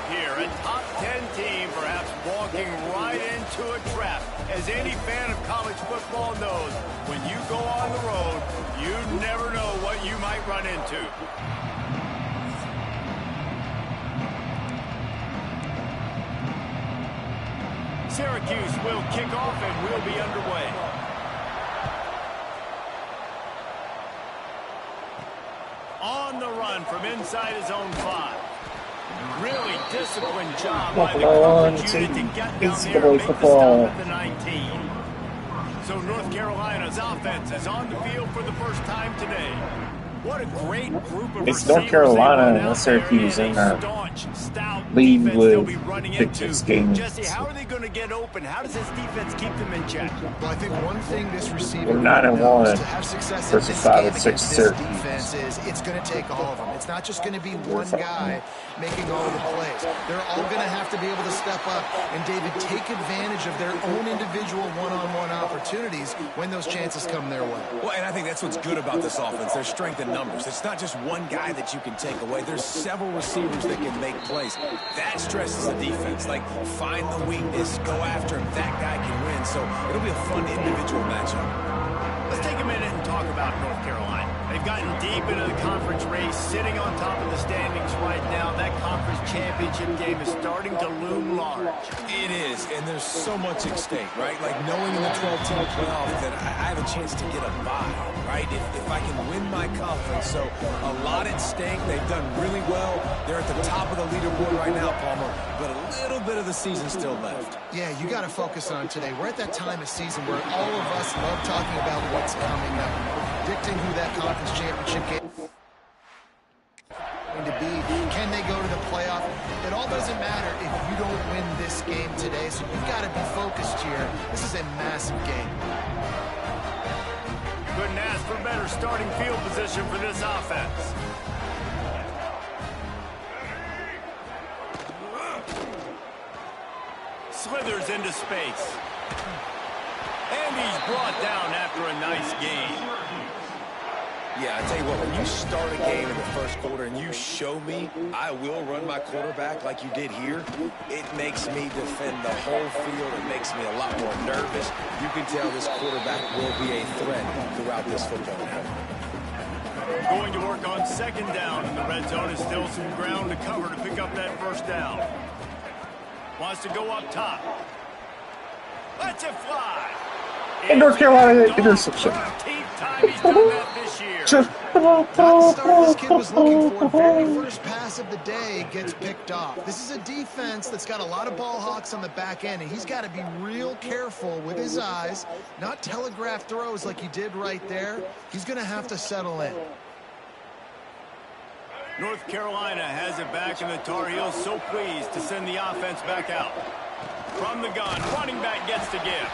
here. A top 10 team perhaps walking right into a trap. As any fan of college football knows, when you go on the road, you never know what you might run into. Syracuse will kick off and will be underway. On the run from inside his own 5. Really disciplined job by the coverage unit to get down there and make the stop at the 19. So North Carolina's offense is on the field for the first time today. What a great group of it's North Carolina and Syracuse in there. Lead with this game. Jesse, how are they going to get open? How does this defense keep them in check? Well, I think one thing this receiver We're 9-1 to have success versus 5-6 Syracuse. Defense is it's going to take all of them. It's not just going to be one guy making all the plays. They're all going to have to be able to step up and, David, take advantage of their own individual one-on-one opportunities when those chances come their way. Well, and I think that's what's good about this offense. There's strength in numbers. It's not just one guy that you can take away. There's several receivers that can make plays. That stresses the defense. Like, find the weakness, go after him. That guy can win. So it'll be a fun individual matchup. Let's take a minute and talk about North Carolina. They've gotten deep into the conference race, sitting on top of the standings right now. That conference championship game is starting to loom large. It is, and there's so much at stake, right? Like knowing in the 12-team playoff that I have a chance to get a bye, right? If I can win my conference. So a lot at stake. They've done really well. They're at the top of the leaderboard right now, Palmer, but a little bit of the season still left. Yeah, you got to focus on today. We're at that time of season where all of us love talking about what's coming up. Predicting who that conference championship game is going to be. Can they go to the playoff? It all doesn't matter if you don't win this game today, so you've got to be focused here. This is a massive game. Couldn't ask for better starting field position for this offense. Slithers into space. And he's brought down after a nice game. Yeah, I tell you what, when you start a game in the first quarter and you show me I will run my quarterback like you did here, it makes me defend the whole field. It makes me a lot more nervous. You can tell this quarterback will be a threat throughout this football game. Going to work on second down, and the red zone is still some ground to cover to pick up that first down. Wants to go up top. Lets it fly. And North Carolina interception. That start this kid was looking for. Very first pass of the day gets picked off. This is a defense that's got a lot of ball hawks on the back end, and he's got to be real careful with his eyes, not telegraph throws like he did right there. He's going to have to settle in. North Carolina has it back, and the Tar Heels so pleased to send the offense back out. From the gun, running back gets to give.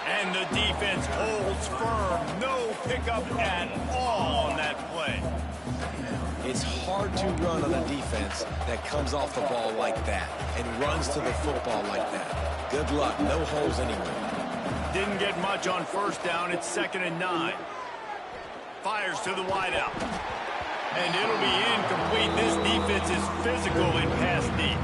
And the defense holds firm. No pickup at all on that play. It's hard to run on a defense that comes off the ball like that and runs to the football like that. Good luck. No holes anywhere. Didn't get much on first down. It's 2nd and 9. Fires to the wideout. And it'll be incomplete. This defense is physical in pass deep.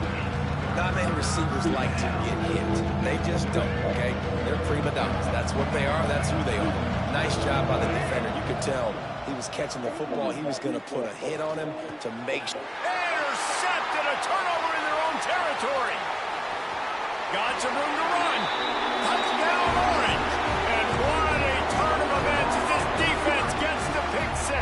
Not many receivers like to get hit. They just don't, okay? They're prima donnas. That's what they are. That's who they are. Nice job by the defender. You could tell he was catching the football. He was going to put a hit on him to make sure. Intercepted, a turnover in their own territory. Got some room to run. Touchdown Orange. And what a turn of events as this defense gets to pick 6.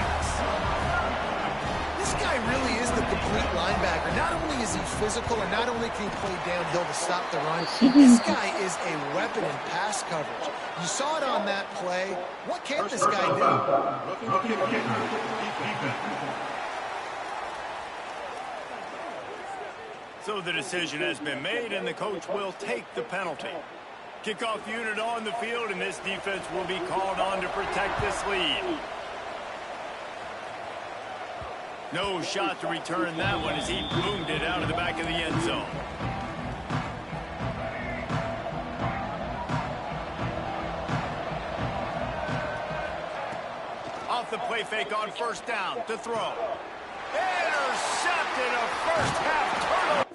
This guy really is the complete linebacker. Not only is he physical, and not only can he play downhill to stop the run, this guy is a weapon in pass coverage. You saw it on that play. What can this guy do? So the decision has been made, and the coach will take the penalty. Kickoff unit on the field, and this defense will be called on to protect this lead. No shot to return that one as he boomed it out of the back of the end zone. Off the play fake on first down to throw. Intercepted, a first half turnover.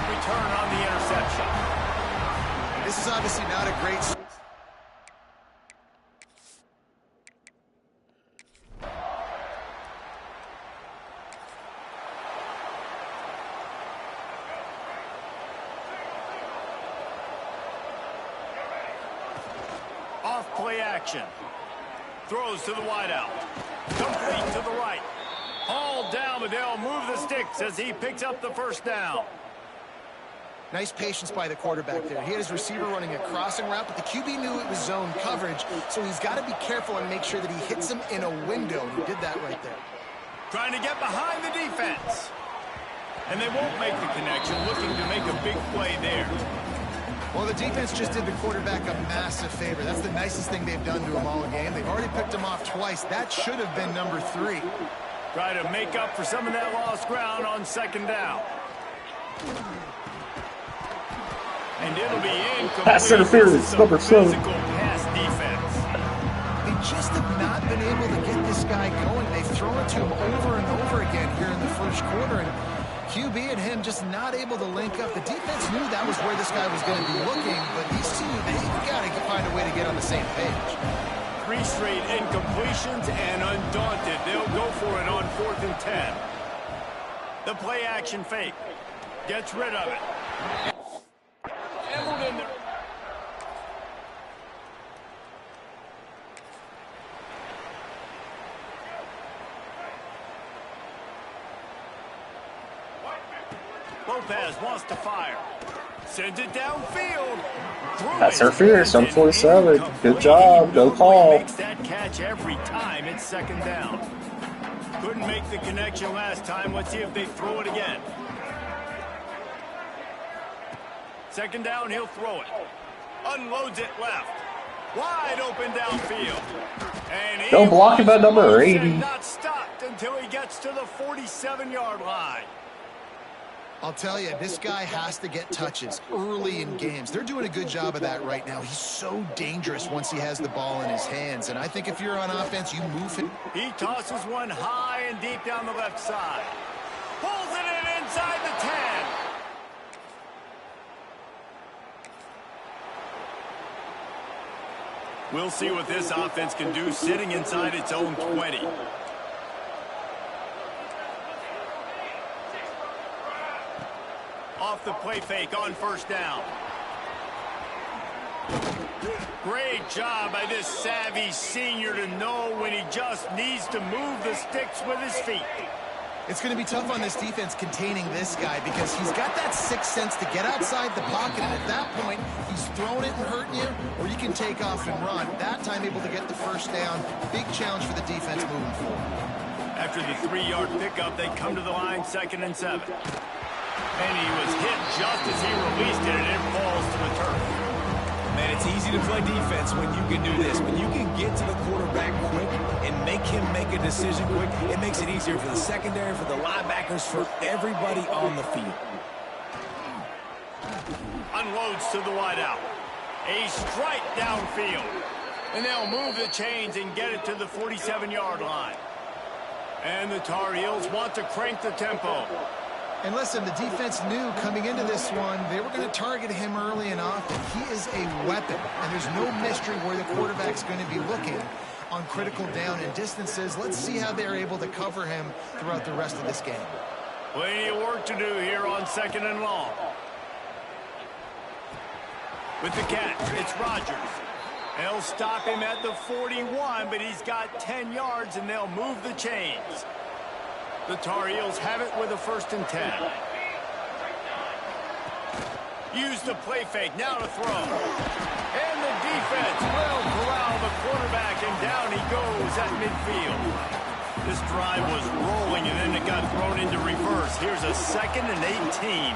return on the interception. This is obviously not a great... Off play action. Throws to the wideout. Complete to the right. Hauled down, but they'll move the sticks as he picks up the first down. Nice patience by the quarterback there. He had his receiver running a crossing route, but the QB knew it was zone coverage, so he's got to be careful and make sure that he hits him in a window. He did that right there. Trying to get behind the defense. And they won't make the connection, looking to make a big play there. Well, the defense just did the quarterback a massive favor. That's the nicest thing they've done to him all game. They've already picked him off twice. That should have been number 3. Try to make up for some of that lost ground on second down. And it'll be incomplete. Pass interference, number 7. Physical pass defense. They just have not been able to get this guy going. They've thrown it to him over and over again here in the first quarter, and QB and him just not able to link up. The defense knew that was where this guy was going to be looking, but these two, they've got to find a way to get on the same page. 3 straight incompletions, and undaunted, they'll go for it on 4th and 10. The play action fake. Gets rid of it. In there. Lopez wants to fire. Sends it downfield. That's interference, number 47. Good job, no call. Makes that catch every time it's second down. Couldn't make the connection last time. Let's see if they throw it again. Second down, he'll throw it. Unloads it left. Wide open downfield. And Don't block him at number 80. Not stopped until he gets to the 47-yard line. I'll tell you, this guy has to get touches early in games. They're doing a good job of that right now. He's so dangerous once he has the ball in his hands. And I think if you're on offense, you move him. He tosses one high and deep down the left side. Pulls it in inside the 10. We'll see what this offense can do sitting inside its own 20. Off the play fake on first down. Great job by this savvy senior to know when he just needs to move the sticks with his feet. It's going to be tough on this defense containing this guy because he's got that sixth sense to get outside the pocket, and at that point, he's throwing it and hurting you, or you can take off and run. That time able to get the first down. Big challenge for the defense moving forward. After the 3-yard pickup, they come to the line 2nd and 7. And he was hit just as he released it, and it falls to the turf. Man, it's easy to play defense when you can do this. When you can get to the quarterback quick and make him make a decision quick, it makes it easier for the secondary, for the linebackers, for everybody on the field. Unloads to the wideout. A strike downfield. And they'll move the chains and get it to the 47-yard line. And the Tar Heels want to crank the tempo. And listen, the defense knew coming into this one, they were going to target him early and often. He is a weapon, and there's no mystery where the quarterback's going to be looking on critical down and distances. Let's see how they're able to cover him throughout the rest of this game. Plenty of work to do here on 2nd and long. With the catch, it's Rodgers. They'll stop him at the 41, but he's got 10 yards, and they'll move the chains. The Tar Heels have it with a 1st and 10. Use the play fake, now to throw. And the defense will corral the quarterback, and down he goes at midfield. This drive was rolling, and then it got thrown into reverse. Here's a 2nd and 18.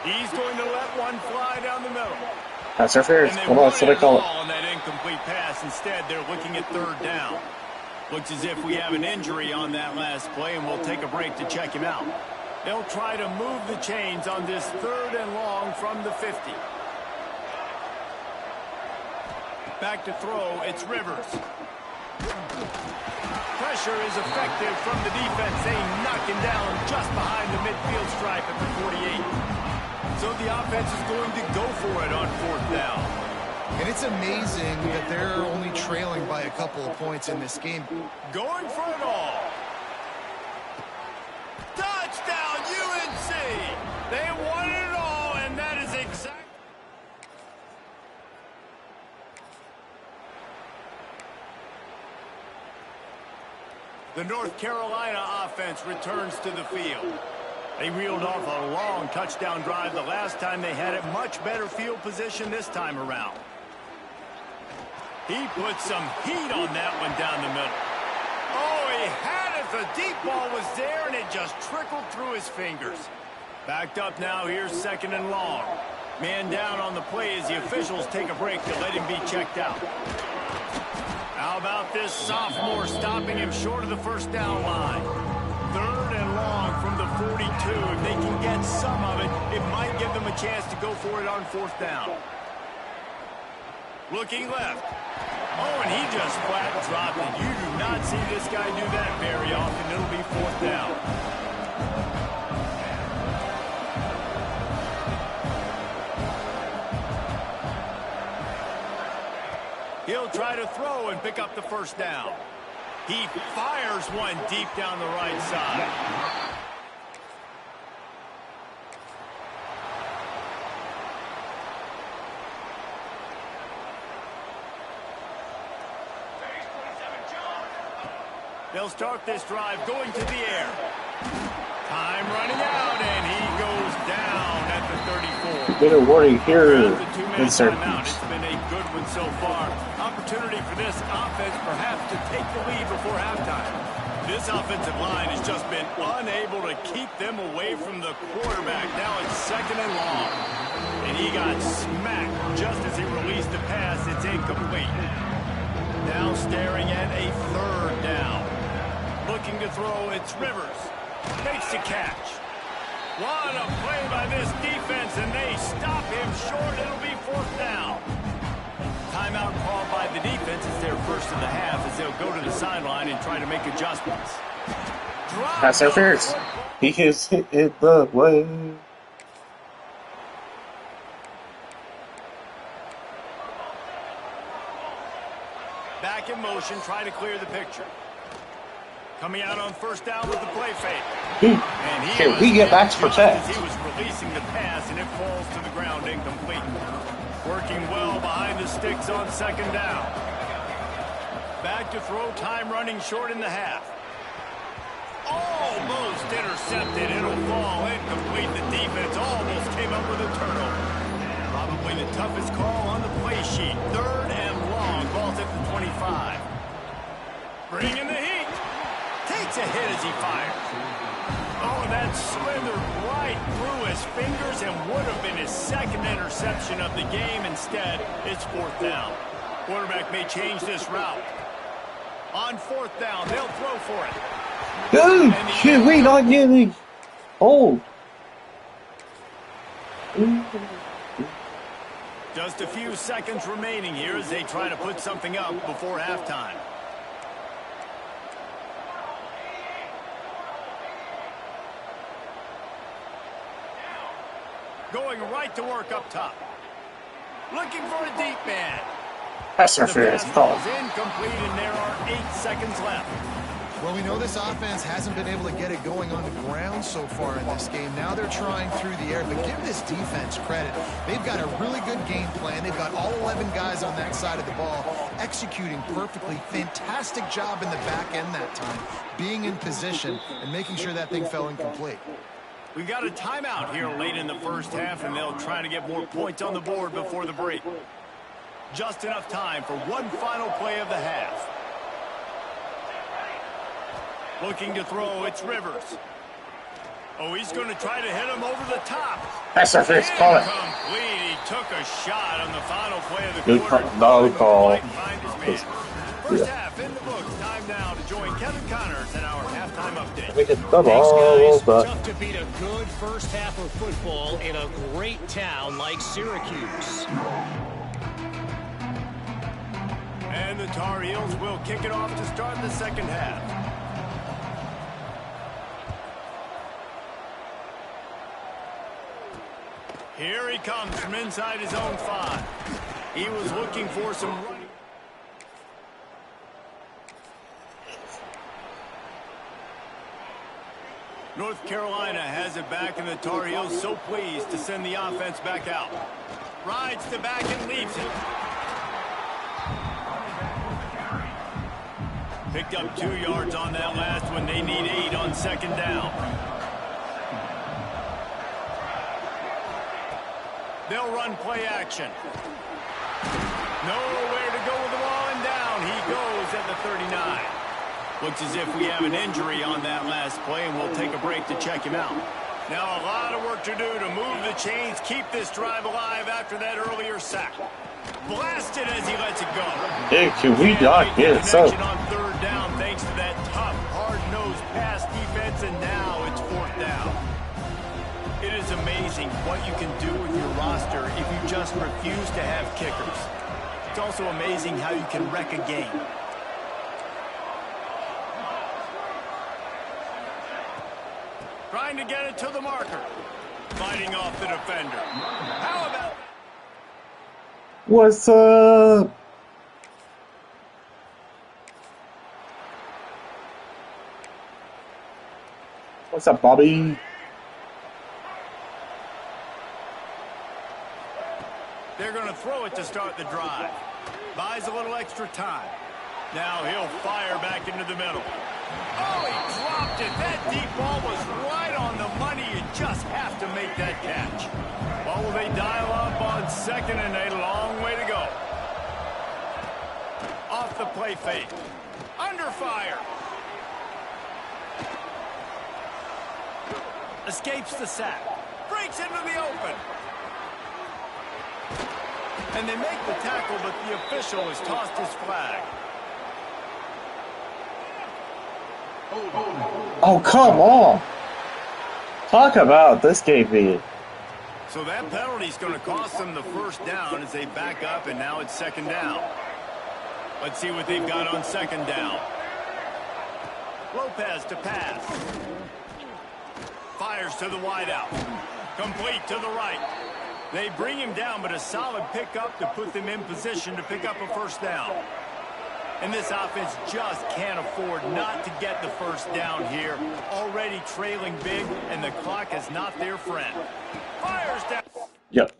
He's going to let one fly down the middle. That's interference. Come on, so they call it. On that incomplete pass. Instead, they're looking at 3rd down. Looks as if we have an injury on that last play, and we'll take a break to check him out. They'll try to move the chains on this 3rd and long from the 50. Back to throw, it's Rivers. Pressure is effective from the defense. They knock him down just behind the midfield stripe at the 48. So the offense is going to go for it on 4th down. And it's amazing that they're only trailing by a couple of points in this game. Going for it all. Touchdown, UNC! They won it all, and that is exactly... The North Carolina offense returns to the field. They reeled off a long touchdown drive the last time they had it. Much better field position this time around. He put some heat on that one down the middle. Oh, he had it. The deep ball was there, and it just trickled through his fingers. Backed up now. Here's 2nd and long. Man down on the play as the officials take a break to let him be checked out. How about this sophomore stopping him short of the 1st down line? 3rd and long from the 42. If they can get some of it, it might give them a chance to go for it on 4th down. Looking left. Oh, and he just flat dropped it. You do not see this guy do that very often. It'll be 4th down. He'll try to throw and pick up the 1st down. He fires one deep down the right side. They'll start this drive going to the air. Time running out, and he goes down at the 34. Bit of worry here in Syracuse. It's been a good one so far. Opportunity for this offense perhaps to take the lead before halftime. This offensive line has just been unable to keep them away from the quarterback. Now it's 2nd and long. And he got smacked just as he released the pass. It's incomplete. Now staring at a 3rd down. Looking to throw, it's Rivers. Makes the catch. What a play by this defense, and they stop him short. It'll be 4th down. Timeout called by the defense. It's their first of the half as they'll go to the sideline and try to make adjustments. Pass interference. He has hit it the way. Back in motion, trying to clear the picture. Coming out on 1st down with the play fake. Can we get back to protect? He was releasing the pass, and it falls to the ground incomplete. Working well behind the sticks on 2nd down. Back to throw, time running short in the half. Almost intercepted. It'll fall incomplete. The defense almost came up with a turnover. Probably the toughest call on the play sheet. 3rd and long. Ball's at the 25. Bringing the heat. Takes a hit as he fires. Oh, that slithered right through his fingers and would have been his 2nd interception of the game. Instead, it's 4th down. Quarterback may change this route. On 4th down, they'll throw for it. Dude, should we not getting old? Just a few seconds remaining here as they try to put something up before halftime. Going right to work up top. Looking for a deep man. Pass interference called. Incomplete, and there are 8 seconds left. Well, we know this offense hasn't been able to get it going on the ground so far in this game. Now they're trying through the air, but give this defense credit. They've got a really good game plan. They've got all 11 guys on that side of the ball executing perfectly. Fantastic job in the back end that time, being in position and making sure that thing fell incomplete. We've got a timeout here late in the 1st half, and they'll try to get more points on the board before the break. Just enough time for one final play of the half. Looking to throw, it's Rivers. Oh, he's going to try to hit him over the top. Pass interference, call it. Incomplete. He took a shot on the final play of the Good quarter. call. No call. First half in the books. Time now to join Kevin Connors in our halftime update. We can double, but Tough to beat a good first half of football in a great town like Syracuse. And the Tar Heels will kick it off to start the second half. Here he comes from inside his own 5. He was looking for some running. North Carolina has it back, and the Tar Heels so pleased to send the offense back out. Rides to back and leaves it. Picked up 2 yards on that last one. They need 8 on second down. They'll run play action. Nowhere to go with the ball, and down he goes at the 39. Looks as if we have an injury on that last play, and we'll take a break to check him out. Now a lot of work to do to move the chains, keep this drive alive after that earlier sack. Blasted as he lets it go. Hey, can we not get it so? On third down thanks to that tough, hard-nosed pass defense, and now it's 4th down. It is amazing what you can do with your roster if you just refuse to have kickers. It's also amazing how you can wreck a game. Trying to get it to the marker. Fighting off the defender. How about... What's up? What's up, Bobby? They're going to throw it to start the drive. Buys a little extra time. Now he'll fire back into the middle. Oh, he dropped it. That deep ball was right on the money. You just have to make that catch. Well, will they dial up on 2nd and 8? A long way to go. Off the play fake. Under fire. Escapes the sack. Breaks into the open. And they make the tackle, but the official has tossed his flag. Oh, come on. Talk about this game being. So that penalty is going to cost them the 1st down as they back up, and now it's 2nd down. Let's see what they've got on 2nd down. Lopez to pass. Fires to the wideout. Complete to the right. They bring him down, but a solid pickup to put them in position to pick up a 1st down. And this offense just can't afford not to get the 1st down here. Already trailing big, and the clock is not their friend. Fires down. Yep.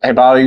Hey, Bobby.